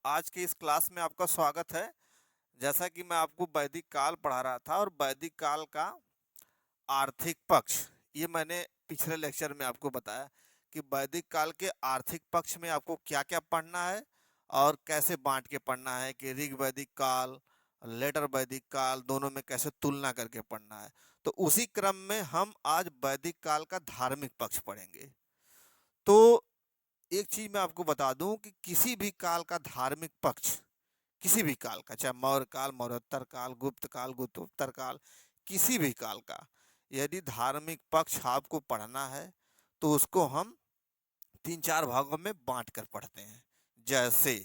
आज की इस क्लास में आपका स्वागत है। जैसा कि मैं आपको वैदिक काल पढ़ा रहा था और वैदिक काल का आर्थिक पक्ष, ये मैंने पिछले लेक्चर में आपको बताया कि वैदिक काल के आर्थिक पक्ष में आपको क्या-क्या पढ़ना है और कैसे बांट के पढ़ना है कि ऋग वैदिक काल, लेटर वैदिक काल दोनों में कैसे तुलना करके पढ़ना है। तो उसी क्रम में हम आज वैदिक काल का धार्मिक पक्ष पढ़ेंगे। तो एक चीज मैं आपको बता दूं कि किसी भी काल का धार्मिक पक्ष, किसी भी काल का, चाहे मौर्य काल, मौर्योत्तर काल, गुप्त काल, गुप्तोत्तर काल, किसी भी काल का यदि धार्मिक पक्ष आपको पढ़ना है तो उसको हम तीन चार भागों में बांट कर पढ़ते हैं। जैसे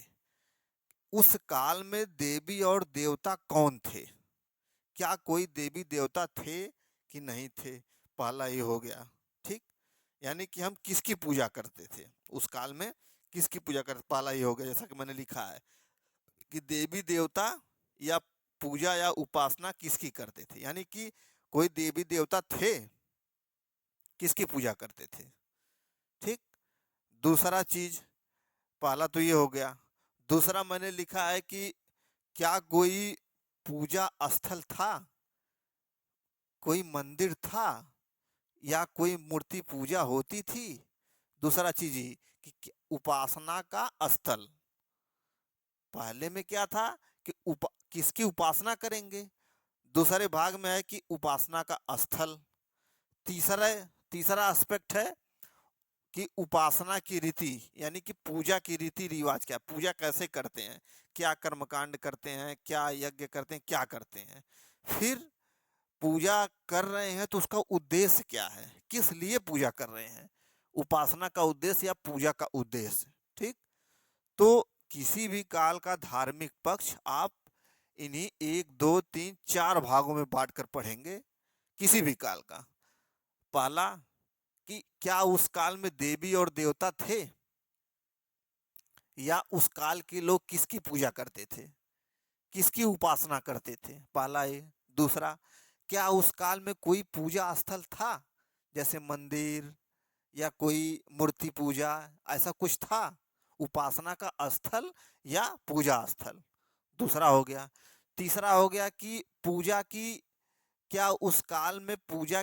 उस काल में देवी और देवता कौन थे, क्या कोई देवी देवता थे कि नहीं थे, पहला ये हो गया। ठीक, यानी कि हम किसकी पूजा करते थे उस काल में, किसकी पूजा करते, पहला ये हो गया। जैसा कि मैंने लिखा है कि देवी देवता या पूजा या उपासना किसकी करते थे, यानी कि कोई देवी देवता थे, किसकी पूजा करते थे। ठीक, दूसरा चीज, पहला तो ये हो गया। दूसरा मैंने लिखा है कि क्या कोई पूजा स्थल था, कोई मंदिर था या कोई मूर्ति पूजा होती थी। दूसरा चीज ये कि उपासना का स्थल, पहले में क्या था कि किसकी उपासना करेंगे, दूसरे भाग में है कि उपासना का स्थल। तीसरा तीसरा एस्पेक्ट है कि उपासना की रीति, यानी कि पूजा की रीति रिवाज, क्या पूजा कैसे करते हैं, क्या कर्मकांड करते हैं, क्या यज्ञ करते हैं, क्या करते हैं। फिर पूजा कर रहे हैं तो उसका उद्देश्य क्या है, किस लिए पूजा कर रहे हैं, उपासना का उद्देश्य या पूजा का उद्देश्य। ठीक, तो किसी भी काल का धार्मिक पक्ष आप इन्हीं एक दो तीन चार भागों में बांट कर पढ़ेंगे। किसी भी काल का, पहला कि क्या उस काल में देवी और देवता थे या उस काल के लोग किसकी पूजा करते थे, किसकी उपासना करते थे, पहला ये। दूसरा, क्या उस काल में कोई पूजा स्थल था, जैसे मंदिर या कोई मूर्ति पूजा, ऐसा कुछ था, उपासना का स्थल या पूजा स्थल। दूसरा हो गया। तीसरा हो गया कि पूजा की, क्या उस काल में पूजा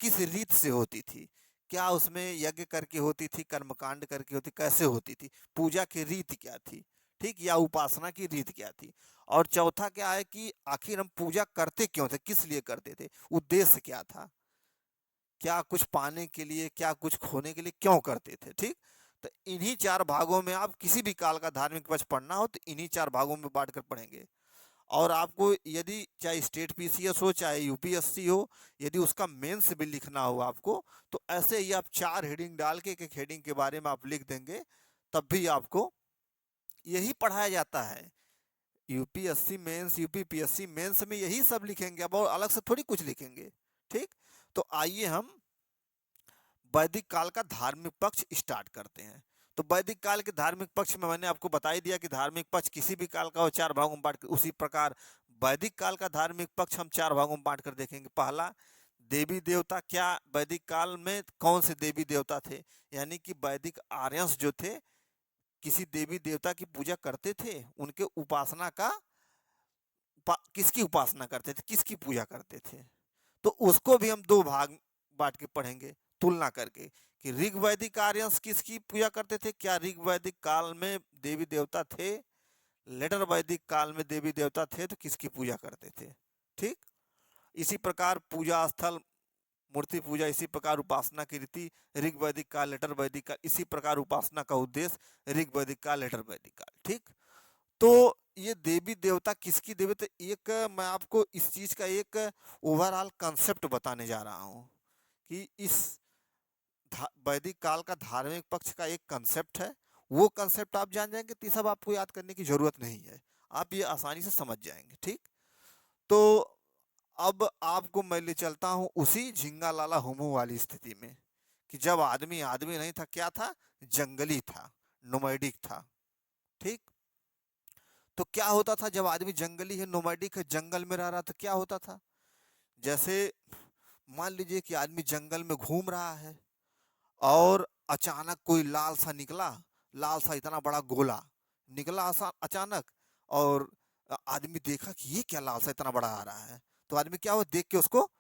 किस रीत से होती थी, क्या उसमें यज्ञ करके होती थी, कर्मकांड करके होती, कैसे होती थी, पूजा की रीत क्या थी। ठीक, या उपासना की रीत क्या थी। और चौथा क्या है कि आखिर हम पूजा करते क्यों थे, किस लिए करते थे, उद्देश्य क्या था, क्या कुछ पाने के लिए, क्या कुछ खोने के लिए, क्यों करते थे। ठीक, तो इन्हीं चार भागों में आप किसी भी काल का धार्मिक पक्ष पढ़ना हो तो इन्हीं चार भागों में बांट कर पढ़ेंगे। और आपको यदि चाहे स्टेट पीसीएस हो चाहे यूपीएससी हो, यदि उसका मेंस भी लिखना हो आपको, तो ऐसे ही आप चार हेडिंग डाल के एक हेडिंग के बारे में आप लिख देंगे, तब भी आपको यही पढ़ाया जाता है। यूपीएससी मेंस, यूपीपीएससी मेंस में यही सब लिखेंगे, अब और अलग से थोड़ी कुछ लिखेंगे। ठीक, तो आइए हम वैदिक काल का धार्मिक पक्ष स्टार्ट करते हैं। तो वैदिक काल के धार्मिक पक्ष में मैंने आपको बता ही दिया कि धार्मिक पक्ष किसी भी काल का हो चार भागों में बांट कर, उसी प्रकार वैदिक काल का धार्मिक पक्ष हम चार भागों में बांट कर देखेंगे। पहला, देवी देवता, क्या वैदिक काल में कौन से देवी देवता थे, यानी कि वैदिक आर्यंस जो थे किसी देवी देवता की पूजा करते थे, उनके उपासना का, किसकी उपासना करते थे, किसकी पूजा करते थे। तो उसको भी हम दो भाग बांट के पढ़ेंगे, तुलना करके कि ऋग वैदिक आर्यंस किसकी पूजा करते थे, क्या ऋग वैदिक काल में देवी देवता थे, लेटर वैदिक काल में देवी देवता थे तो किसकी पूजा करते थे। ठीक, इसी प्रकार पूजा स्थल, मूर्ति पूजा, इसी प्रकार उपासना की रीति ऋग वैदिक काल, लेटर वैदिक काल, इसी प्रकार उपासना का उद्देश्य ऋग वैदिक काल, लेटर वैदिक काल। ठीक, तो ये देवी देवता किसकी देवी, तो एक मैं आपको इस चीज का एक ओवरऑल कंसेप्ट बताने जा रहा हूँ कि इस वैदिक काल का धार्मिक पक्ष का एक कंसेप्ट है। वो कंसेप्ट आप जान जाएंगे तो ये सब आपको याद करने की जरूरत नहीं है, आप ये आसानी से समझ जाएंगे। ठीक, तो अब आपको मैं ले चलता हूँ उसी झिंगा लाला होमू वाली स्थिति में कि जब आदमी आदमी नहीं था, क्या था, जंगली था, नोमैडिक था। ठीक, तो क्या होता था जब आदमी जंगली है, नोमैडिक है, जंगल में रह रहा था, क्या होता था। जैसे मान लीजिए कि आदमी जंगल में घूम रहा है और अचानक कोई लाल सा निकला, लाल सा इतना बड़ा गोला, निकला अचानक, और आदमी देखा कि ये क्या लाल सा इतना बड़ा आ रहा है। तो आदमी क्या हुआ, देख के उसको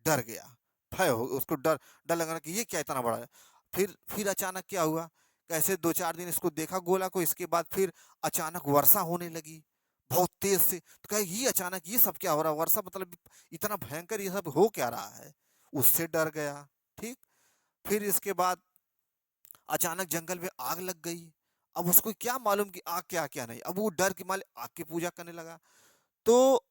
डर गया, भय हो उसको, डर डर लगना कि ये क्या इतना बड़ा है। फिर अचानक क्या हुआ, कैसे 2-4 दिन इसको देखा गोला को, इसके बाद फिर अचानक वर्षा होने लगी बहुत तेज से। तो कहे ये अचानक ये सब क्या हो रहा है, वर्षा मतलब इतना भयंकर, ये सब हो क्या रहा है। उससे डर गया। ठीक। फिर इसके बाद अचानक जंगल में आग लग गई। अब उसको क्या मालूम कि आग क्या क्या नहीं, अब वो डर के मारे आग की पूजा करने लगा। तो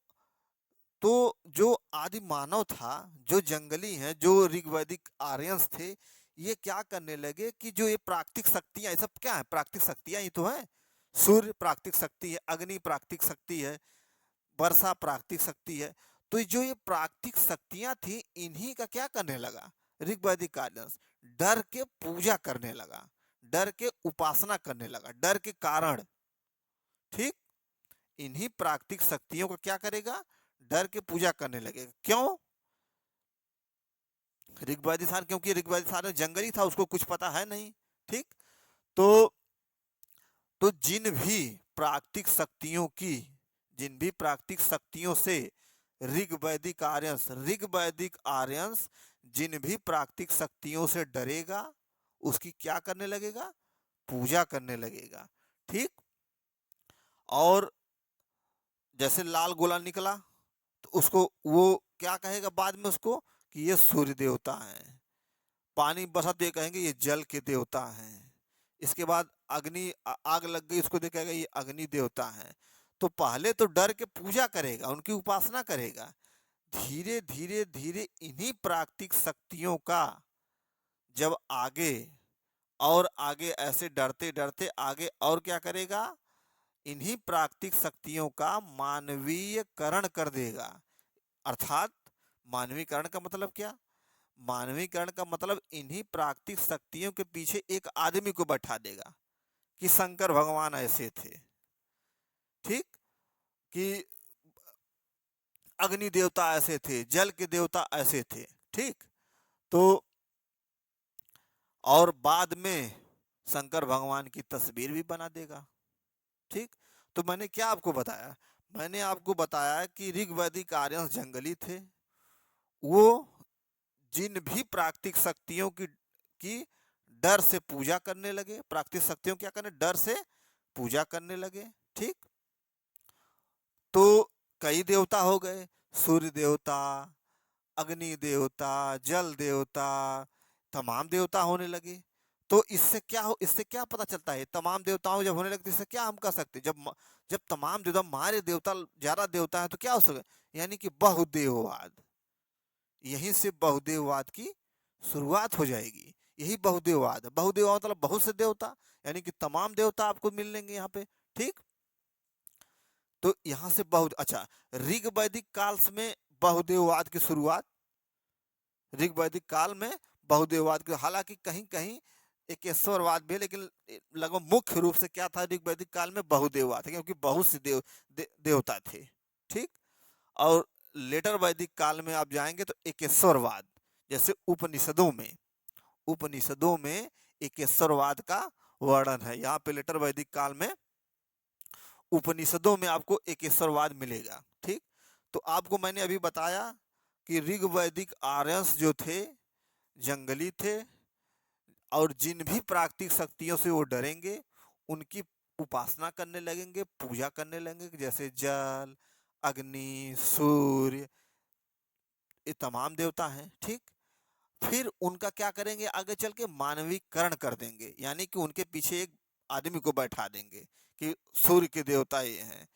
तो जो आदि मानव था, जो जंगली हैं, जो ऋग्वैदिक आर्यंस थे, ये क्या करने लगे कि जो ये प्राकृतिक शक्तियां, ये सब क्या है, प्राकृतिक शक्तियां ही तो है। सूर्य प्राकृतिक शक्ति है, अग्नि प्राकृतिक शक्ति है, वर्षा प्राकृतिक शक्ति है। तो जो ये प्राकृतिक शक्तियां थी, इन्हीं का क्या करने लगा ऋग्वैदिक आर्यंस, डर के पूजा करने लगा, डर के उपासना करने लगा, डर के कारण। ठीक। इन्हीं प्राकृतिक शक्तियों को क्या करेगा, डर के पूजा करने लगेगा। क्यों ऋग्वैदिक सार, क्योंकि ऋग्वैदिक सार में जंगली था, उसको कुछ पता है नहीं। ठीक। तो जिन भी प्राकृतिक शक्तियों की, जिन भी प्राकृतिक शक्तियों से ऋग्वैदिक आर्यंस जिन भी प्राकृतिक शक्तियों से डरेगा, उसकी क्या करने लगेगा, पूजा करने लगेगा। ठीक। और जैसे लाल गोला निकला, तो उसको वो क्या कहेगा बाद में उसको, कि ये सूर्य देवता हैं। पानी बरसा तो ये कहेंगे ये जल के देवता हैं। इसके बाद आग लग गई, उसको देखेगा ये अग्नि देवता हैं। तो पहले तो डर के पूजा करेगा, उनकी उपासना करेगा। धीरे धीरे धीरे इन्हीं प्राकृतिक शक्तियों का जब आगे और आगे, ऐसे डरते डरते आगे और क्या करेगा, इन्हीं प्राकृतिक शक्तियों का मानवीयकरण कर देगा। अर्थात मानवीकरण का मतलब क्या, मानवीकरण का मतलब इन्हीं प्राकृतिक शक्तियों के पीछे एक आदमी को बैठा देगा, कि शंकर भगवान ऐसे थे। ठीक। कि अग्नि देवता ऐसे थे, जल के देवता ऐसे थे। ठीक। तो और बाद में शंकर भगवान की तस्वीर भी बना देगा। ठीक। तो मैंने क्या आपको बताया, मैंने आपको बताया कि ऋग्वैदिक आर्यंस जंगली थे। वो जिन भी प्राकृतिक शक्तियों की डर से पूजा करने लगे, प्राकृतिक शक्तियों क्या करने, डर से पूजा करने लगे। ठीक। तो कई देवता हो गए, सूर्य देवता, अग्नि देवता, जल देवता, तमाम देवता होने लगे। तो इससे क्या पता चलता है, तमाम देवताओं जब होने लगते, इससे क्या हम कह सकते, जब तमाम देवता, हमारे देवता ज्यादा देवता है, तो क्या हो सके, यानी कि बहुदेववाद। यहीं से बहुदेववाद की शुरुआत हो जाएगी। यही बहुदेववाद है। बहुदेववाद मतलब बहुत से देवता, यानी कि तमाम देवता आपको मिल लेंगे यहाँ पे। ठीक। तो यहाँ से अच्छा, ऋग्वैदिक काल में बहुदेववाद की शुरुआत, ऋग्वैदिक काल में बहुदेववाद की, हालांकि कहीं कहीं एकेश्वरवाद भी, लेकिन लगभग मुख्य रूप से क्या था ऋग्वैदिक काल में, बहुदेववाद था, क्योंकि बहुत से देवता थे। ठीक। और लेटर वैदिक काल में आप जाएंगे तो एकेश्वरवाद, जैसे उपनिषदों में एकेश्वरवाद का वर्णन है। यहाँ पे लेटर वैदिक काल में उपनिषदों में आपको एकेश्वरवाद मिलेगा। ठीक। तो आपको मैंने अभी बताया कि ऋग्वैदिक आर्यंस जो थे, जंगली थे, और जिन भी प्राकृतिक शक्तियों से वो डरेंगे, उनकी उपासना करने लगेंगे, पूजा करने लगेंगे, जैसे जल, अग्नि, सूर्य, ये तमाम देवता हैं। ठीक। फिर उनका क्या करेंगे, आगे चल के मानवीकरण कर देंगे, यानी कि उनके पीछे एक आदमी को बैठा देंगे कि सूर्य के देवता ये हैं।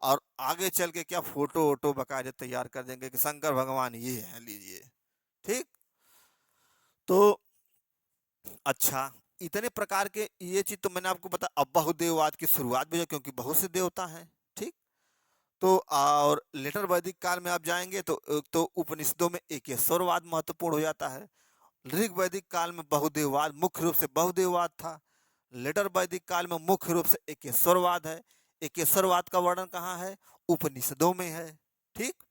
और आगे चल के क्या फोटो वोटो बकायदे तैयार कर देंगे कि शंकर भगवान ये हैं, लीजिए। ठीक। तो अच्छा, इतने प्रकार के ये चीज तो मैंने आपको बता। अब बहुदेववाद की शुरुआत भी है, क्योंकि बहुत से देवता हैं। ठीक। तो और लेटर वैदिक काल में आप जाएंगे तो उपनिषदों में एकेश्वरवाद महत्वपूर्ण हो जाता है। ऋग्वैदिक काल में बहुदेववाद, मुख्य रूप से बहुदेववाद था। लेटर वैदिक काल में मुख्य रूप से एकेश्वरवाद है। एकेश्वरवाद का वर्णन कहाँ है, उपनिषदों में है। ठीक।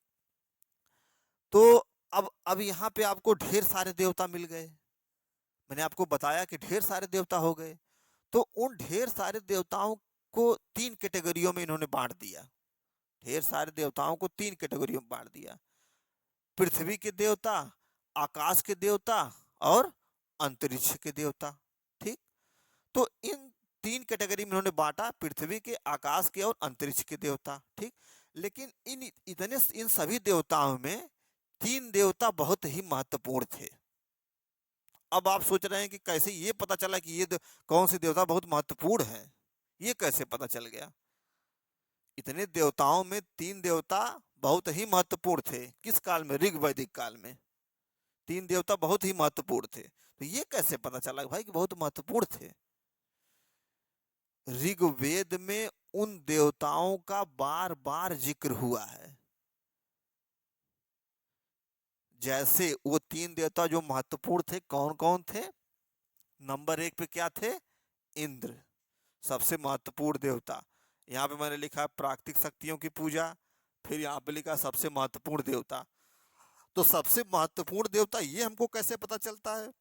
तो अब यहाँ पे आपको ढेर सारे देवता मिल गए। मैंने आपको बताया कि ढेर सारे देवता हो गए। तो उन ढेर सारे देवताओं को तीन कैटेगरियों में इन्होंने बांट दिया। ढेर सारे देवताओं को तीन कैटेगरियों में बांट दिया। पृथ्वी के देवता, आकाश के देवता और अंतरिक्ष के देवता। ठीक, तो इन तीन कैटेगरी में उन्होंने बांटा, पृथ्वी के, आकाश के और अंतरिक्ष के देवता। ठीक, लेकिन इन सभी देवताओं में तीन देवता बहुत ही महत्वपूर्ण थे। अब आप सोच रहे हैं कि कैसे ये पता चला कि ये कौन से देवता बहुत महत्वपूर्ण है, ये कैसे पता चल गया? इतने देवताओं में तीन देवता बहुत ही महत्वपूर्ण थे। किस काल में? ऋग वैदिक काल में तीन देवता बहुत ही महत्वपूर्ण थे। तो ये कैसे पता चला भाई कि बहुत महत्वपूर्ण थे? ऋग्वेद में उन देवताओं का बार बार जिक्र हुआ है। जैसे वो तीन देवता जो महत्वपूर्ण थे, कौन कौन थे? नंबर एक पे क्या थे? इंद्र, सबसे महत्वपूर्ण देवता। यहाँ पे मैंने लिखा प्राकृतिक शक्तियों की पूजा, फिर यहाँ पे लिखा सबसे महत्वपूर्ण देवता। तो सबसे महत्वपूर्ण देवता ये हमको कैसे पता चलता है?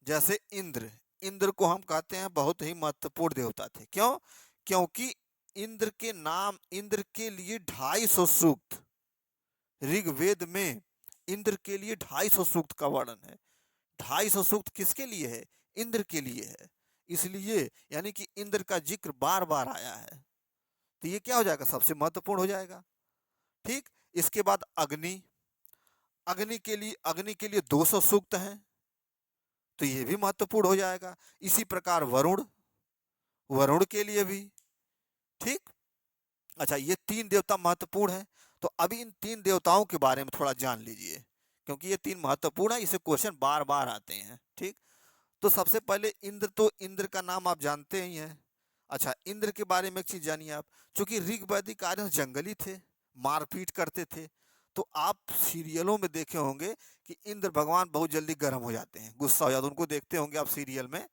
जैसे इंद्र, इंद्र को हम कहते हैं बहुत ही महत्वपूर्ण देवता थे। क्यों? क्योंकि इंद्र के नाम, इंद्र के लिए 250 सूक्त, ऋग्वेद में इंद्र के लिए 250 सूक्त का वर्णन है। 250 सूक्त किसके लिए है? इंद्र के लिए है। इसलिए यानी कि इंद्र का जिक्र बार बार आया है, तो ये क्या हो जाएगा? सबसे महत्वपूर्ण हो जाएगा। ठीक, इसके बाद अग्नि, अग्नि के लिए 200 सूक्त हैं, तो ये भी महत्वपूर्ण हो जाएगा। इसी प्रकार वरुण, वरुण के लिए भी। ठीक, अच्छा, ये तीन देवता महत्वपूर्ण हैं। तो अभी इन तीन देवताओं के बारे में थोड़ा जान लीजिए, क्योंकि ये तीन महत्वपूर्ण है, इसे क्वेश्चन बार बार आते हैं। ठीक, तो सबसे पहले इंद्र, तो इंद्र का नाम आप जानते ही हैं। अच्छा, इंद्र के बारे में एक चीज जानिए आप, चूंकि ऋग वैदिक आर्य जंगली थे, मारपीट करते थे, तो आप सीरियलों में देखे होंगे कि इंद्र भगवान बहुत जल्दी गर्म हो जाते हैं, गुस्सा हो जाते हैं। उनको देखते होंगे आप सीरियल में,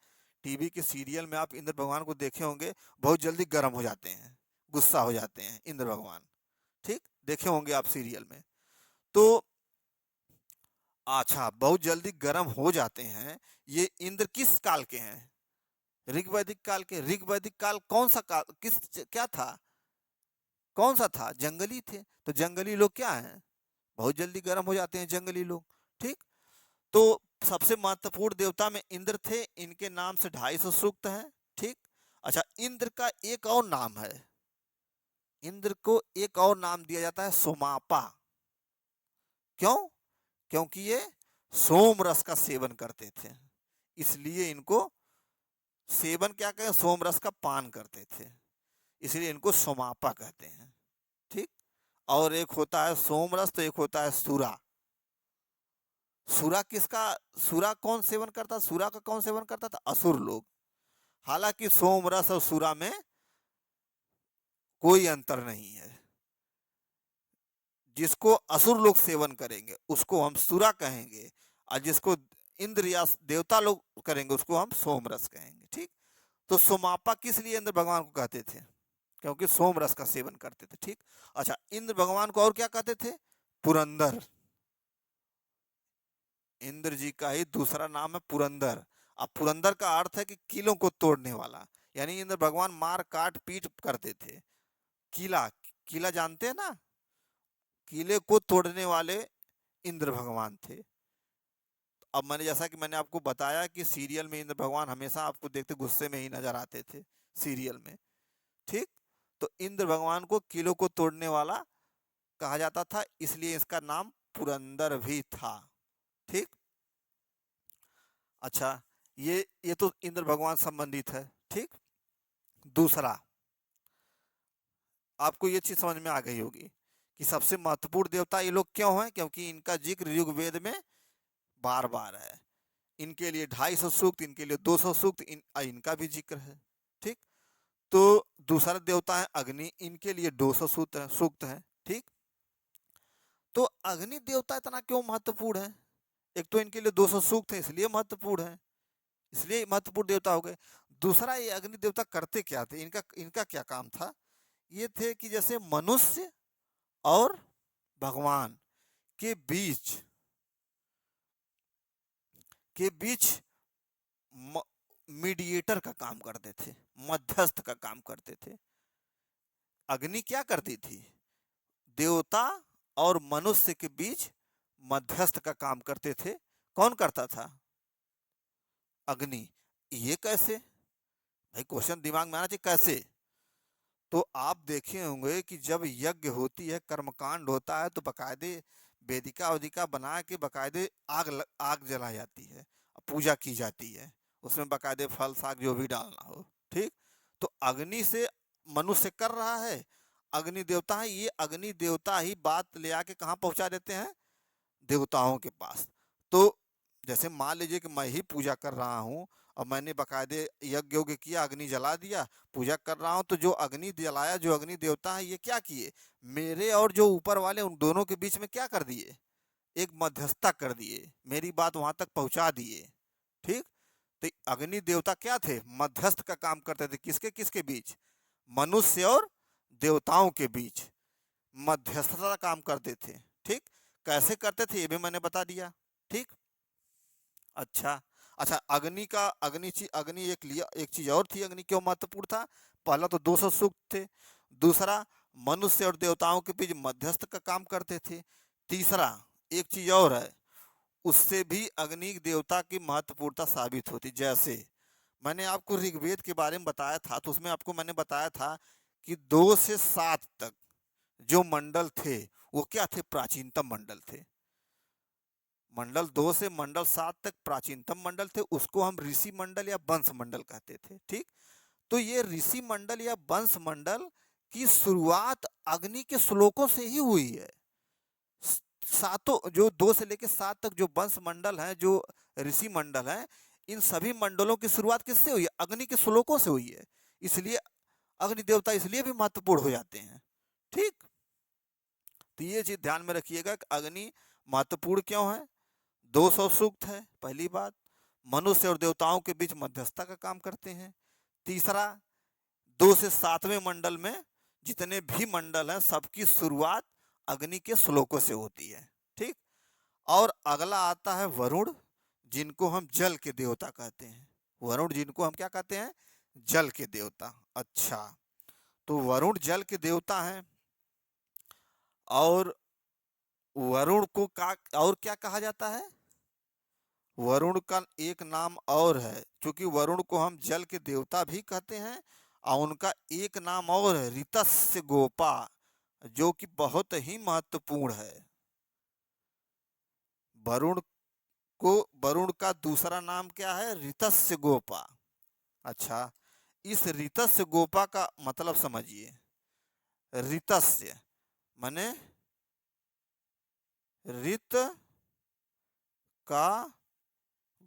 टीवी के सीरियल में आप इंद्र भगवान को देखे होंगे, बहुत जल्दी गर्म हो जाते हैं, गुस्सा हो जाते हैं इंद्र भगवान। ठीक, देखे होंगे आप सीरियल में। तो अच्छा, बहुत जल्दी गर्म हो जाते हैं। ये इंद्र किस काल के हैं? ऋग वैदिक काल के। ऋग वैदिक काल कौन सा काल, किस, क्या था, कौन सा था? जंगली थे। तो जंगली लोग क्या हैं? बहुत जल्दी गर्म हो जाते हैं जंगली लोग। ठीक, तो सबसे महत्वपूर्ण देवता में इंद्र थे, इनके नाम से 250 सूक्त हैं। ठीक, अच्छा, इंद्र का एक और नाम है, इंद्र को एक और नाम दिया जाता है सोमापा। क्यों? क्योंकि ये सोम रस का सेवन करते थे, इसलिए इनको सेवन क्या कहें, सोम रस का पान करते थे, इसलिए इनको सोमापा कहते हैं। ठीक, और एक होता है सोम रस, तो एक होता है सूरा। सूरा किसका, सूरा कौन सेवन करता? सूरा का कौन सेवन करता था? असुर लोग। हालांकि सोम रस और सूरा में कोई अंतर नहीं है। जिसको असुर लोग सेवन करेंगे उसको हम सूरा कहेंगे, और जिसको इंद्र या देवता लोग करेंगे उसको हम सोम रस कहेंगे। ठीक, तो सोमापा किस लिए इंद्र भगवान को कहते थे? क्योंकि सोम रस का सेवन करते थे। ठीक, अच्छा, इंद्र भगवान को और क्या कहते थे? पुरंदर। इंद्र जी का ही दूसरा नाम है पुरंदर। अब पुरंदर का अर्थ है कि किलों को तोड़ने वाला, यानी इंद्र भगवान मार काट पीट करते थे। किला, किला जानते हैं ना, किले को तोड़ने वाले इंद्र भगवान थे। अब मैंने, जैसा कि मैंने आपको बताया कि सीरियल में इंद्र भगवान हमेशा आपको देखते गुस्से में ही नजर आते थे सीरियल में। ठीक, तो इंद्र भगवान को किलों को तोड़ने वाला कहा जाता था, इसलिए इसका नाम पुरंदर भी था। ठीक, अच्छा, ये तो इंद्र भगवान संबंधित है। ठीक, दूसरा, आपको ये चीज समझ में आ गई होगी कि सबसे महत्वपूर्ण देवता ये लोग क्यों हैं? क्योंकि इनका जिक्र ऋग्वेद में बार बार है। इनके लिए 250 सूक्त, इनके लिए 200 सूक्त, इनका भी जिक्र है। ठीक, तो दूसरा देवता है अग्नि, इनके लिए 200 सूक्त है। ठीक, तो अग्नि देवता इतना क्यों महत्वपूर्ण है? एक तो इनके लिए 200 सूक्त है, इसलिए महत्वपूर्ण है, इसलिए महत्वपूर्ण देवता हो गए। दूसरा, ये अग्नि देवता करते क्या थे? इनका इनका क्या काम था? ये थे कि जैसे मनुष्य और भगवान के बीच मीडिएटर का काम करते थे, मध्यस्थ का काम करते थे। अग्नि क्या करती थी? देवता और मनुष्य के बीच मध्यस्थ का काम करते थे। कौन करता था? अग्नि। ये कैसे भाई? क्वेश्चन दिमाग में आना चाहिए, कैसे? तो आप देखे होंगे कि जब यज्ञ होती है, कर्मकांड होता है, तो बकायदे वेदिका वेदिका बना के बकायदे आग जलाई जाती है, पूजा की जाती है, उसमें बकायदे फल साग जो भी डालना हो। ठीक। तो अग्नि से मनुष्य कर रहा है, अग्नि देवता है, ये अग्नि देवता ही बात ले आके कहाँ पहुंचा देते हैं? देवताओं के पास। तो जैसे मान लीजिए कि मैं ही पूजा कर रहा हूँ और मैंने बकायदे यज्ञ योग्य किया, अग्नि जला दिया, पूजा कर रहा हूँ, तो जो अग्नि जलाया, जो अग्नि देवता है, ये क्या किए? मेरे और जो ऊपर वाले उन दोनों के बीच में क्या कर दिए? एक मध्यस्थता कर दिए, मेरी बात वहां तक पहुंचा दिए। ठीक। तो अग्नि देवता क्या थे? मध्यस्थ का काम करते थे। किसके किसके बीच? मनुष्य और देवताओं के बीच मध्यस्थता का काम करते थे। ठीक। कैसे करते थे ये भी मैंने बता दिया। ठीक। अच्छा। अच्छा, अग्नि एक लिया, एक चीज और थी, अग्नि क्यों महत्वपूर्ण था? पहला तो 200 सूक्त थे, दूसरा मनुष्य और देवताओं के बीच मध्यस्थ का काम करते थे, तीसरा एक चीज और है, उससे भी अग्नि देवता की महत्वपूर्णता साबित होती। जैसे मैंने आपको ऋग्वेद के बारे में बताया था, तो उसमें आपको मैंने बताया था कि 2 से 7 तक जो मंडल थे वो क्या थे? प्राचीनतम मंडल थे। मंडल 2 से मंडल 7 तक प्राचीनतम मंडल थे, उसको हम ऋषि मंडल या वंश मंडल कहते थे। ठीक। तो ये ऋषि मंडल या वंश मंडल की शुरुआत अग्नि के श्लोकों से ही हुई है। सातों जो 2 से लेकर 7 तक जो वंश मंडल है, जो ऋषि मंडल है, इन सभी मंडलों की शुरुआत किससे हुई है? अग्नि के श्लोकों से हुई है। इसलिए अग्नि देवता इसलिए भी महत्वपूर्ण हो जाते हैं। ठीक। तो ये चीज ध्यान में रखिएगा कि अग्नि महत्वपूर्ण क्यों है। 200 सूक्त है, पहली बात। मनुष्य और देवताओं के बीच मध्यस्थता का काम करते हैं। तीसरा, 2 से 7वें मंडल में जितने भी मंडल हैं, सबकी शुरुआत अग्नि के श्लोकों से होती है। ठीक। और अगला आता है वरुण, जिनको हम जल के देवता कहते हैं। वरुण जिनको हम क्या कहते हैं? जल के देवता। अच्छा, तो वरुण जल के देवता हैं। और वरुण को का और क्या कहा जाता है? वरुण का एक नाम और है, क्योंकि वरुण को हम जल के देवता भी कहते हैं, और उनका एक नाम और है, ऋतस्य गोपा, जो कि बहुत ही महत्वपूर्ण है। वरुण को वरुण का दूसरा नाम क्या है? ऋतस्य गोपा। अच्छा, इस ऋतस्य गोपा का मतलब समझिए। ऋतस्य माने ऋत का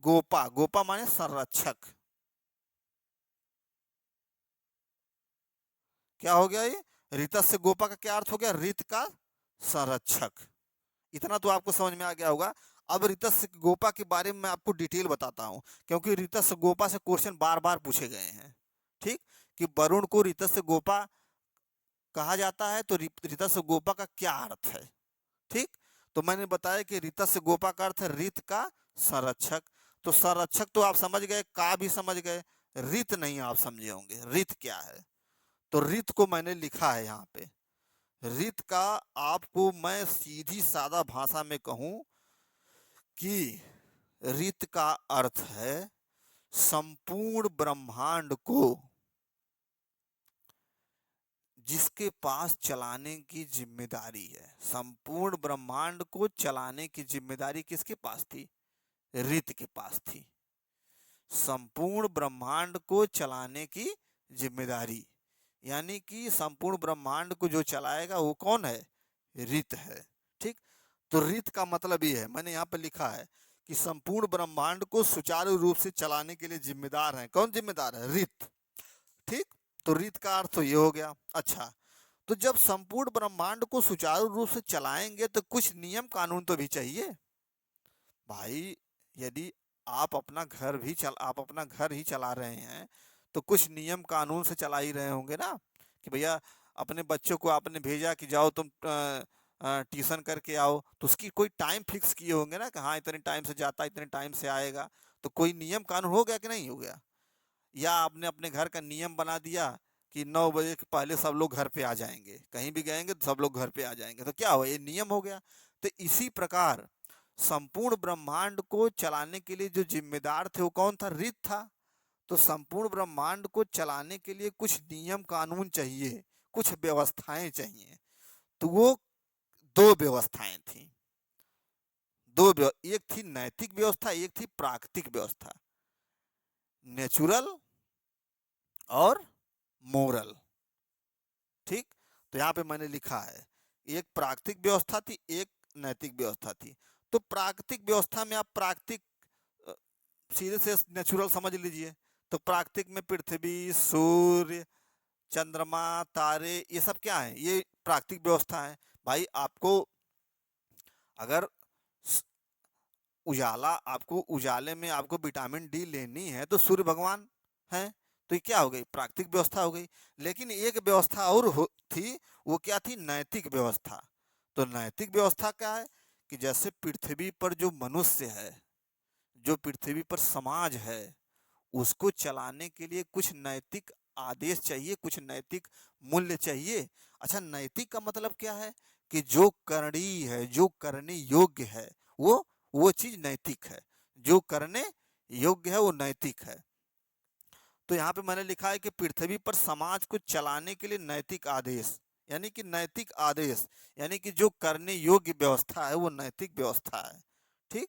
गोपा, गोपा माने संरक्षक। क्या हो गया ये? ऋतस्य गोपा का क्या अर्थ हो गया? ऋत का संरक्षक। इतना तो आपको समझ में आ गया होगा। अब ऋतस्य गोपा के बारे में मैं आपको डिटेल बताता हूँ, क्योंकि ऋतस्य गोपा से क्वेश्चन बार बार पूछे गए हैं। ठीक। कि वरुण को ऋतस्य गोपा कहा जाता है, तो ऋतस्य गोपा का क्या अर्थ है? ठीक। तो मैंने बताया कि ऋतस्य गोपा का अर्थ है ऋत का संरक्षक। तो संरक्षक तो आप समझ गए, का भी समझ गए, ऋत नहीं आप समझे होंगे ऋत क्या है। तो ऋत को मैंने लिखा है यहाँ पे। ऋत का आपको मैं सीधी सादा भाषा में कहूं कि ऋत का अर्थ है संपूर्ण ब्रह्मांड को जिसके पास चलाने की जिम्मेदारी है। संपूर्ण ब्रह्मांड को चलाने की जिम्मेदारी किसके पास थी? ऋत के पास थी। संपूर्ण ब्रह्मांड को चलाने की जिम्मेदारी, यानी कि संपूर्ण ब्रह्मांड को जो चलाएगा वो कौन है? ऋत है। ठीक। तो ऋत का मतलब ये है, मैंने यहाँ पे लिखा है कि संपूर्ण ब्रह्मांड को सुचारू रूप से चलाने के लिए जिम्मेदार है। कौन जिम्मेदार है? ऋत। ठीक। तो ऋत का अर्थ तो ये हो गया। अच्छा, तो जब संपूर्ण ब्रह्मांड को सुचारू रूप से चलाएंगे तो कुछ नियम कानून तो भी चाहिए भाई। यदि आप अपना घर ही चला रहे हैं, तो कुछ नियम कानून से चला ही रहे होंगे ना। कि भैया अपने बच्चों को आपने भेजा कि जाओ तुम ट्यूशन करके आओ, तो उसकी कोई टाइम फिक्स किए होंगे ना कि हाँ इतने टाइम से जाता, इतने टाइम से आएगा। तो कोई नियम कानून हो गया कि नहीं हो गया? या आपने अपने घर का नियम बना दिया कि 9 बजे के पहले सब लोग घर पे आ जाएंगे, कहीं भी गएंगे तो सब लोग घर पे आ जाएंगे, तो क्या हो, ये नियम हो गया। तो इसी प्रकार संपूर्ण ब्रह्मांड को चलाने के लिए जो जिम्मेदार थे वो कौन था, ऋत था। तो संपूर्ण ब्रह्मांड को चलाने के लिए कुछ नियम कानून चाहिए, कुछ व्यवस्थाएं चाहिए। तो वो दो व्यवस्थाएं थी, एक थी नैतिक व्यवस्था, एक थी प्राकृतिक व्यवस्था, नेचुरल और मोरल। ठीक, तो यहाँ पे मैंने लिखा है एक प्राकृतिक व्यवस्था थी, एक नैतिक व्यवस्था थी। तो प्राकृतिक व्यवस्था में आप प्राकृतिक अ, सीधे से नेचुरल समझ लीजिए। तो प्राकृतिक में पृथ्वी, सूर्य, चंद्रमा, तारे, ये सब क्या है, ये प्राकृतिक व्यवस्था है। भाई आपको अगर आपको उजाले में आपको विटामिन डी लेनी है तो सूर्य भगवान हैं। तो ये क्या हो गई, प्राकृतिक व्यवस्था हो गई। लेकिन एक व्यवस्था और थी, वो क्या थी, नैतिक व्यवस्था। तो नैतिक व्यवस्था क्या है कि जैसे पृथ्वी पर जो मनुष्य है, जो पृथ्वी पर समाज है, उसको चलाने के लिए कुछ नैतिक आदेश चाहिए, कुछ नैतिक मूल्य चाहिए। अच्छा, नैतिक का मतलब क्या है कि जो करणीय है, जो करने योग्य है, वो चीज नैतिक है। जो करने योग्य है वो नैतिक है। तो यहाँ पे मैंने लिखा है कि पृथ्वी पर समाज को चलाने के लिए नैतिक आदेश, यानी कि नैतिक आदेश, यानी कि जो करने योग्य व्यवस्था है वो नैतिक व्यवस्था है। ठीक,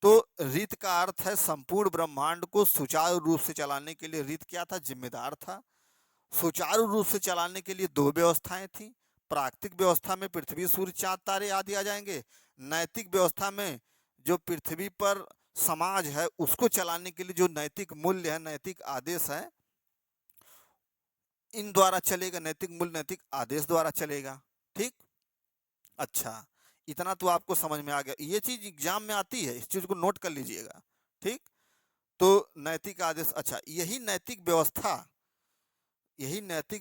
तो रीत का अर्थ है संपूर्ण ब्रह्मांड को सुचारू रूप से चलाने के लिए रीत क्या था, जिम्मेदार था। सुचारू रूप से चलाने के लिए दो व्यवस्थाएं थी। प्राकृतिक व्यवस्था में पृथ्वी, सूर्य, चांद, तारे आदि आ जाएंगे। नैतिक व्यवस्था में जो पृथ्वी पर समाज है उसको चलाने के लिए जो नैतिक मूल्य है, नैतिक आदेश है, इन द्वारा चलेगा। नैतिक मूल्य नैतिक आदेश द्वारा चलेगा। ठीक, अच्छा, इतना तो आपको समझ में आ गया। ये चीज एग्जाम में आती है, इस चीज को नोट कर लीजिएगा। ठीक, तो नैतिक आदेश, अच्छा, यही नैतिक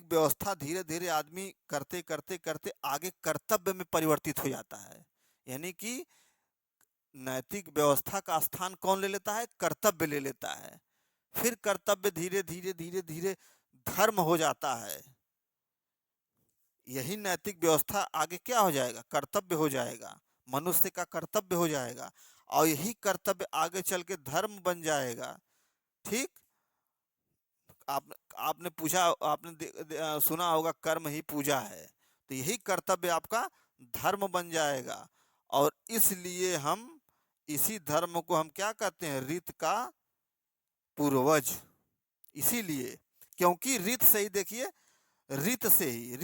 व्यवस्था धीरे धीरे आदमी करते करते करते आगे कर्तव्य में परिवर्तित हो जाता है। यानी कि नैतिक व्यवस्था का स्थान कौन ले लेता है, कर्तव्य ले लेता है। फिर कर्तव्य धीरे धीरे धीरे धीरे धर्म हो जाता है। यही नैतिक व्यवस्था आगे क्या हो जाएगा, कर्तव्य हो जाएगा, मनुष्य का कर्तव्य हो जाएगा। और यही कर्तव्य आगे चल के धर्म बन जाएगा। ठीक, आप आपने पूछा, सुना होगा कर्म ही पूजा है। तो यही कर्तव्य आपका धर्म बन जाएगा। और इसलिए हम इसी धर्म को हम क्या कहते हैं, रीत का पूर्वज। इसीलिए, क्योंकि रीत से ही देखिए, रीत से ही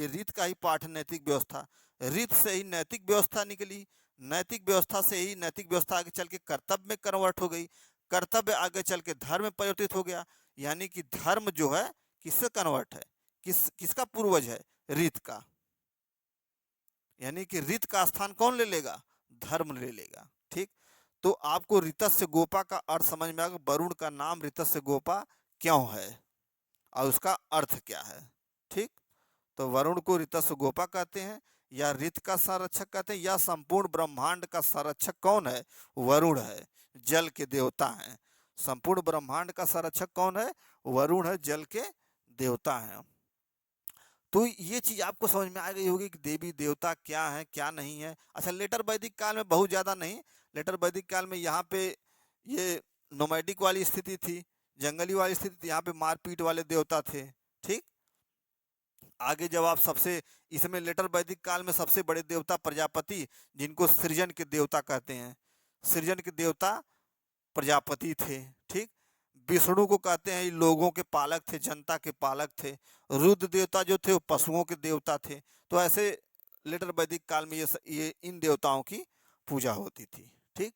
रीत का ही पाठ नैतिक व्यवस्था, रीत से ही नैतिक व्यवस्था निकली। नैतिक व्यवस्था से ही नैतिक व्यवस्था आगे चल के कर्तव्य में कन्वर्ट हो गई। कर्तव्य आगे चल के धर्म में परिवर्तित हो गया। यानी कि धर्म जो है किससे कन्वर्ट है, किसका पूर्वज है, रीत का। यानी कि रीत का स्थान कौन ले लेगा, धर्म ले लेगा। ठीक, तो आपको ऋतस्य गोपा का अर्थ समझ में आ गया, वरुण का नाम ऋतस्य गोपा क्यों है और उसका अर्थ क्या है। ठीक, तो वरुण को ऋतस्य गोपा कहते हैं, या ऋत का संरक्षक कहते हैं, या संपूर्ण ब्रह्मांड का संरक्षक कौन है, वरुण है, जल के देवता हैं। संपूर्ण ब्रह्मांड का संरक्षक कौन है, वरुण है, जल के देवता हैं। तो ये चीज आपको समझ में आ गई होगी कि देवी देवता क्या है क्या नहीं है। अच्छा, लेटर वैदिक काल में बहुत ज्यादा नहीं, लेटर वैदिक काल में यहाँ पे ये नोमैडिक वाली स्थिति थी, जंगली वाली स्थिति थी, यहाँ पे मारपीट वाले देवता थे। ठीक, आगे जब आप सबसे, इसमें लेटर वैदिक काल में सबसे बड़े देवता प्रजापति, जिनको सृजन के देवता कहते हैं, सृजन के देवता प्रजापति थे। ठीक, विष्णु को कहते हैं लोगों के पालक थे, जनता के पालक थे। रुद्र देवता जो थे वो पशुओं के देवता थे। तो ऐसे लेटर वैदिक काल में ये इन देवताओं की पूजा होती थी। ठीक,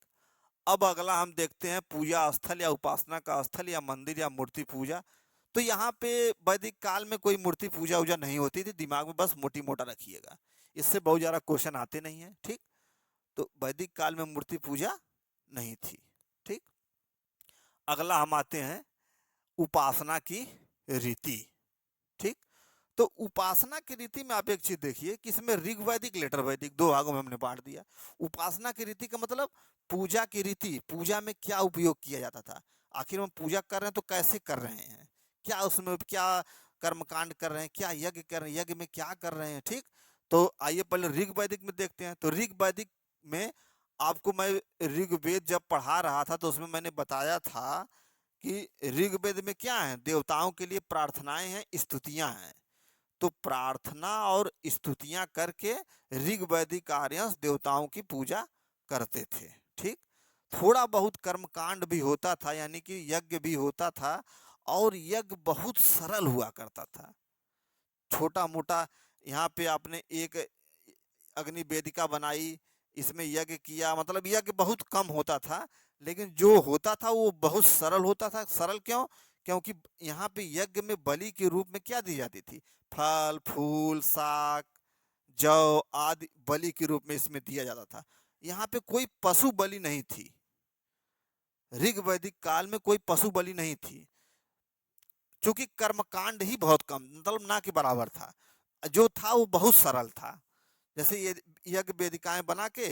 अब अगला हम देखते हैं पूजा स्थल या उपासना का स्थल या मंदिर या मूर्ति पूजा। तो यहाँ पे वैदिक काल में कोई मूर्ति पूजा वूजा नहीं होती थी, दिमाग में बस मोटी मोटा रखिएगा, इससे बहुत ज़्यादा क्वेश्चन आते नहीं है। ठीक, तो वैदिक काल में मूर्ति पूजा नहीं थी। ठीक, अगला हम आते हैं उपासना की रीति। ठीक, तो उपासना की रीति में आप एक चीज देखिए कि इसमें ऋग वैदिक लेटर वैदिक दो भागों में हमने बांट दिया। उपासना की रीति का मतलब पूजा की रीति, पूजा में क्या उपयोग किया जाता था। आखिर हम पूजा कर रहे हैं तो कैसे कर रहे हैं, क्या उसमें क्या कर्मकांड कर रहे हैं, क्या यज्ञ कर रहे हैं, यज्ञ में क्या कर रहे हैं। ठीक, तो आइए पहले ऋग वैदिक में देखते हैं। तो ऋग वैदिक में आपको मैं ऋग्वेद जब पढ़ा रहा था तो उसमें मैंने बताया था कि ऋग्वेद में क्या है, देवताओं के लिए प्रार्थनाएं हैं, स्तुतियां हैं। तो प्रार्थना और स्तुतियां करके ऋग्वैदिक आर्यंस देवताओं की पूजा करते थे। ठीक, थोड़ा बहुत कर्मकांड भी होता था, यानी कि यज्ञ भी होता था, और यज्ञ बहुत सरल हुआ करता था, छोटा मोटा। यहाँ पे आपने एक अग्नि वेदिका बनाई, इसमें यज्ञ किया, मतलब यज्ञ बहुत कम होता था, लेकिन जो होता था वो बहुत सरल होता था। सरल क्यों? क्योंकि यहाँ पे यज्ञ में बलि के रूप में क्या दी जाती थी, फल फूल साग जौ आदि बलि के रूप में इसमें दिया जाता था। यहाँ पे कोई पशु बलि नहीं थी, ऋग वैदिक काल में कोई पशु बलि नहीं थी, क्योंकि कर्मकांड ही बहुत कम, मतलब ना के बराबर था। जो था वो बहुत सरल था। जैसे ये यज्ञ वेदिकाएं बना के,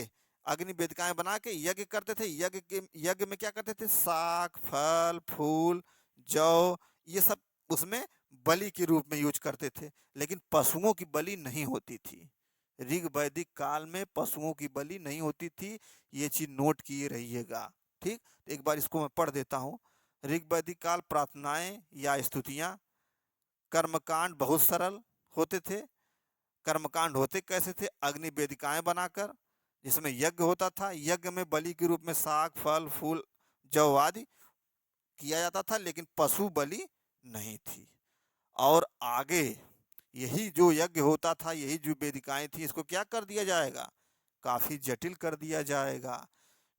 अग्नि वेदिकाएं बना के यज्ञ करते थे। यज्ञ में क्या करते थे, साग फल फूल जौ ये सब उसमें बलि के रूप में यूज करते थे, लेकिन पशुओं की बलि नहीं होती थी। ऋग वैदिक काल में पशुओं की बलि नहीं होती थी, ये चीज नोट किए रहिएगा। ठीक, एक बार इसको मैं पढ़ देता हूँ। ऋग वैदिक काल प्रार्थनाएं या स्तुतियां, कर्मकांड बहुत सरल होते थे। कर्मकांड होते कैसे थे, अग्नि वेदिकाएं बनाकर जिसमें यज्ञ होता था, यज्ञ में बलि के रूप में साग फल फूल जौ आदि किया जाता था, लेकिन पशु बलि नहीं थी। और आगे यही जो यज्ञ होता था, यही जो वेदिकाएं थी, इसको क्या कर दिया जाएगा, काफी जटिल कर दिया जाएगा।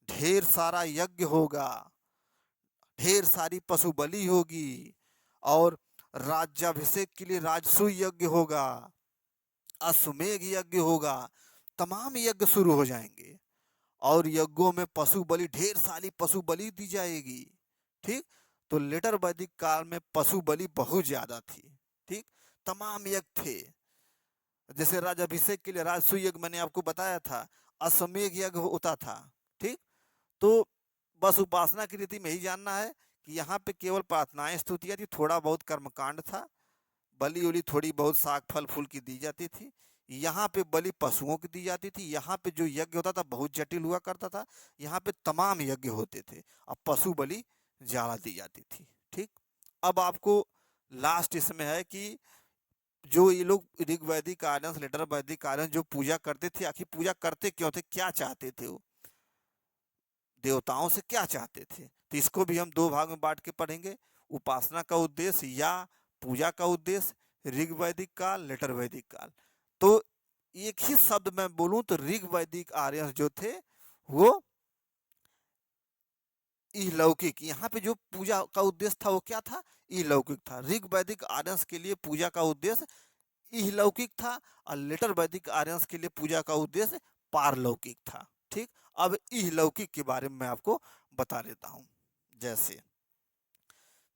ढेर सारा यज्ञ होगा, ढेर सारी पशु बलि होगी, और राज्याभिषेक के लिए राजसूय यज्ञ होगा, अश्वमेध यज्ञ होगा, तमाम यज्ञ शुरू हो जाएंगे, और यज्ञों में पशु बलि, ढेर सारी पशु बलि दी जाएगी। ठीक, तो लेटर वैदिक काल में पशु बलि बहुत ज्यादा थी। ठीक, तमाम यज्ञ थे, जैसे राजाभिषेक के लिए राजसूय यज्ञ मैंने आपको बताया था, अश्वमेध यज्ञ होता था। ठीक, तो बस उपासना की रीति में ही जानना है कि यहाँ पे केवल प्रार्थनाएं स्तुतियां थी, थोड़ा बहुत कर्मकांड था, बलि उली थोड़ी बहुत साग फल फूल की दी जाती थी। यहाँ पे बलि पशुओं की दी जाती थी। यहाँ पे जो यज्ञ होता था बहुत जटिल हुआ करता था, यहाँ पे तमाम यज्ञ होते थे, अब पशु बलि ज्यादा दी जाती थी। ठीक, अब आपको लास्ट इसमें है कि जो ये लोग ऋग वैदिक आर्यन लेटर वैदिक आर्यन जो पूजा करते थे, आखिर पूजा करते क्यों थे, क्या चाहते थे, वो देवताओं से क्या चाहते थे। तो इसको भी हम दो भाग में बांट के पढ़ेंगे, उपासना का उद्देश्य या पूजा का उद्देश्य, ऋग वैदिक काल लेटर वैदिक काल। तो एक ही शब्द में बोलूं तो ऋग वैदिक आर्यन जो थे वो इहलौकिक, यहाँ पे जो पूजा का उद्देश्य था वो क्या था, इहलौकिक था। ऋग वैदिक आर्यंस के लिए पूजा का उद्देश्य इहलौकिक था, और लेटर वैदिक आर्यंस के लिए पूजा का उद्देश्य पारलौकिक था। ठीक, अब इहलौकिक के बारे में मैं आपको बता देता हूँ। जैसे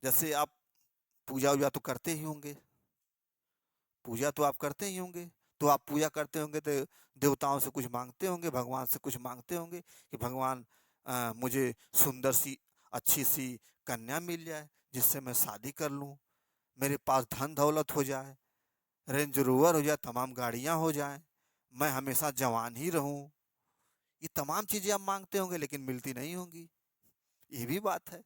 जैसे आप पूजा वूजा तो करते ही होंगे, पूजा तो आप करते ही होंगे, तो आप पूजा करते होंगे तो देवताओं से कुछ मांगते होंगे, भगवान से कुछ मांगते होंगे कि भगवान मुझे सुंदर सी अच्छी सी कन्या मिल जाए जिससे मैं शादी कर लूँ, मेरे पास धन दौलत हो जाए, रेंज रोवर हो जाए, तमाम गाड़ियाँ हो जाएं, मैं हमेशा जवान ही रहूं। ये तमाम चीज़ें आप मांगते होंगे, लेकिन मिलती नहीं होंगी, ये भी बात है।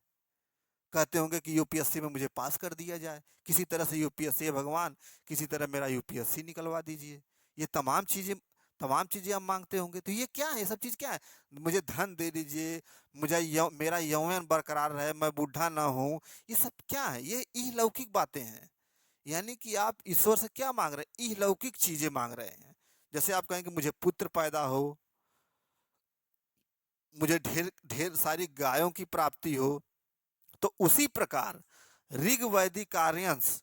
कहते होंगे कि यूपीएससी में मुझे पास कर दिया जाए, किसी तरह से यूपीएससी, भगवान किसी तरह मेरा यूपीएससी निकलवा दीजिए। ये तमाम चीज़ें आप मांगते होंगे। तो ये क्या है, ये सब चीज़ क्या है, मुझे धन दे दीजिए, मुझे मेरा यौवन बरकरार रहे, मैं बूढ़ा ना हूँ, ये सब क्या है, ये इहलौकिक बातें हैं। यानी कि आप ईश्वर से क्या मांग रहे हैं, इहलौकिक चीजें मांग रहे हैं। जैसे आप कहेंगे मुझे पुत्र पैदा हो, मुझे ढेर ढेर सारी गायों की प्राप्ति हो, तो उसी प्रकार ऋग वैदिक आर्यंस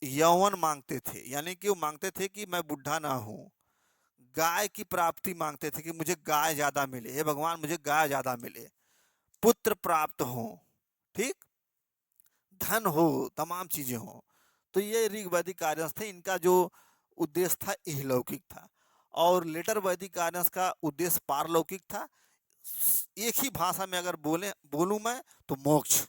यौवन मांगते थे, यानी कि वो मांगते थे कि मैं बुढ़ा ना हूं, गाय की प्राप्ति मांगते थे कि मुझे गाय ज्यादा मिले, हे भगवान मुझे गाय ज्यादा मिले, पुत्र प्राप्त हो, ठीक, धन हो, तमाम चीजें हो। तो ये ऋग वैदिक आर्यंस थे, इनका जो उद्देश्य था इहलौकिक था, और लेटर वैदिक आर्यंस का उद्देश्य पारलौकिक था। एक ही भाषा में अगर बोलूं मैं तो मोक्ष,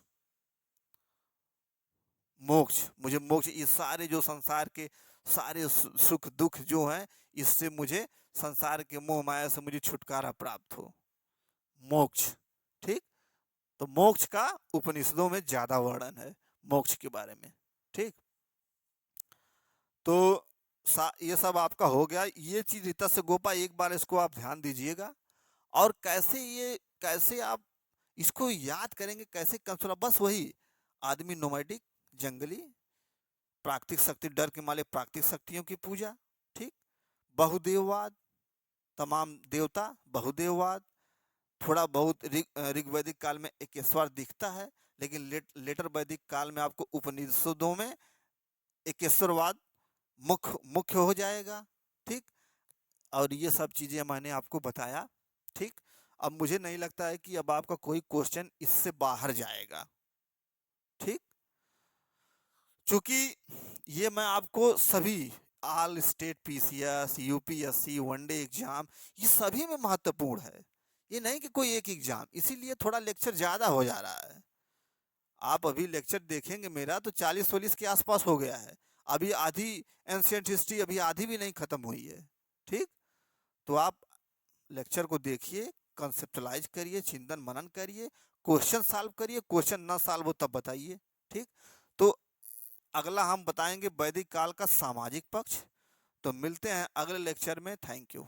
मोक्ष, मुझे मोक्ष, ये सारे जो संसार के सारे सुख दुख जो हैं, इससे मुझे संसार के मोह माया से मुझे छुटकारा प्राप्त हो, मोक्ष। ठीक। तो मोक्ष का उपनिषदों में ज्यादा वर्णन है, मोक्ष के बारे में। ठीक। तो ये सब आपका हो गया। ये चीज रीता से गोपा, एक बार इसको आप ध्यान दीजिएगा। और कैसे आप इसको याद करेंगे, कैसे कंसोला, बस वही आदमी नोमैडिक, जंगली, प्राकृतिक शक्ति, डर के मारे प्राकृतिक शक्तियों की पूजा। ठीक। बहुदेववाद, तमाम देवता, बहुदेववाद, थोड़ा बहुत ऋग्वैदिक काल में एकेश्वर दिखता है, लेकिन लेटर वैदिक काल में आपको उपनिषदों में एकेश्वरवाद मुख्य मुख्य हो जाएगा। ठीक। और ये सब चीजें मैंने आपको बताया। ठीक। अब मुझे नहीं लगता है कि अब आपका कोई क्वेश्चन इससे बाहर जाएगा। ठीक। क्योंकि ये मैं आपको सभी all state PCS, UPSC, one day exam, ये सभी में महत्वपूर्ण है। ये नहीं कि कोई एक एग्जाम, इसीलिए थोड़ा लेक्चर ज़्यादा हो जा रहा है। आप अभी लेक्चर देखेंगे मेरा तो 40-40 के आसपास हो गया है। अभी आधी एंशियंट हिस्ट्री अभी आधी भी नहीं खत्म हुई है। ठीक। तो आप लेक्चर को देखिए, कंसेप्टलाइज करिए, चिंतन मनन करिए, क्वेश्चन सॉल्व करिए, क्वेश्चन ना सॉल्व हो तब बताइए। ठीक। तो अगला हम बताएंगे वैदिक काल का सामाजिक पक्ष। तो मिलते हैं अगले लेक्चर में। Thank you.